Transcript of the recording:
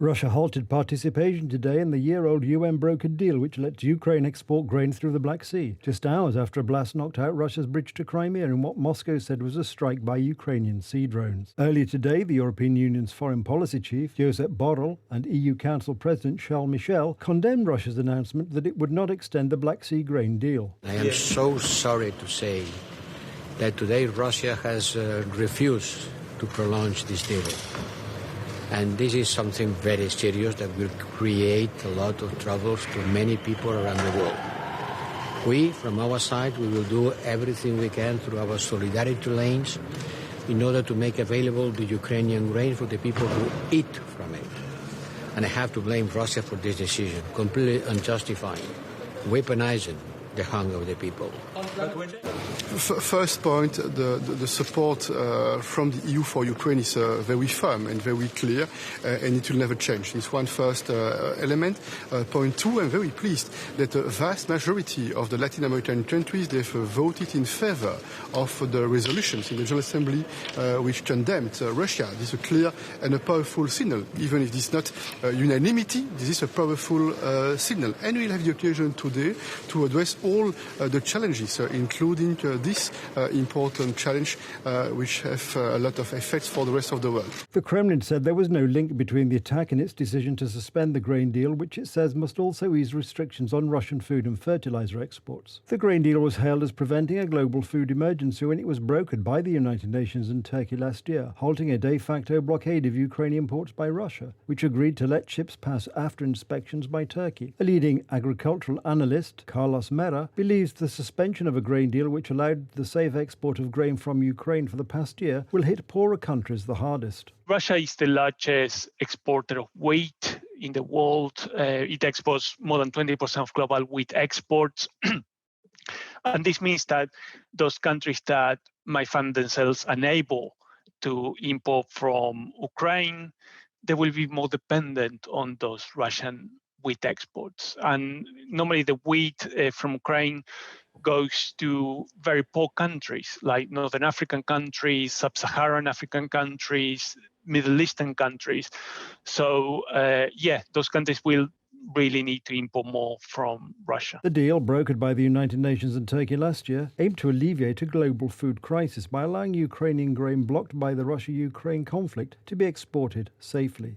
Russia halted participation today in the year-old UN-brokered deal which lets Ukraine export grain through the Black Sea, just hours after a blast knocked out Russia's bridge to Crimea in what Moscow said was a strike by Ukrainian sea drones. Earlier today, the European Union's foreign policy chief, Josep Borrell, and EU Council President Charles Michel condemned Russia's announcement that it would not extend the Black Sea grain deal. I am so sorry to say that today Russia has refused to prolong this deal. And this is something very serious that will create a lot of troubles to many people around the world. We, from our side, we will do everything we can through our solidarity lanes in order to make available the Ukrainian grain for the people who eat from it. And I have to blame Russia for this decision, completely unjustified, weaponizing the hunger of the people. First point, the support from the EU for Ukraine is very firm and very clear, and it will never change. It's one first element. Point two, I'm very pleased that the vast majority of the Latin American countries, they've voted in favor of the resolutions in the General Assembly which condemned Russia. This is a clear and a powerful signal. Even if this is not unanimity, this is a powerful signal. And we'll have the occasion today to address all the challenges, including this important challenge, which have a lot of effects for the rest of the world. The Kremlin said there was no link between the attack and its decision to suspend the grain deal, which it says must also ease restrictions on Russian food and fertilizer exports. The grain deal was hailed as preventing a global food emergency when it was brokered by the United Nations and Turkey last year, halting a de facto blockade of Ukrainian ports by Russia, which agreed to let ships pass after inspections by Turkey. A leading agricultural analyst, Carlos Mera, believes the suspension of a grain deal which allowed the safe export of grain from Ukraine for the past year will hit poorer countries the hardest. Russia is the largest exporter of wheat in the world. It exports more than 20% of global wheat exports. And this means that those countries that might find themselves unable to import from Ukraine, they will be more dependent on those Russian wheat exports. And normally the wheat from Ukraine goes to very poor countries like Northern African countries, Sub-Saharan African countries, Middle Eastern countries. So, those countries will really need to import more from Russia. The deal, brokered by the United Nations and Turkey last year, aimed to alleviate a global food crisis by allowing Ukrainian grain blocked by the Russia-Ukraine conflict to be exported safely.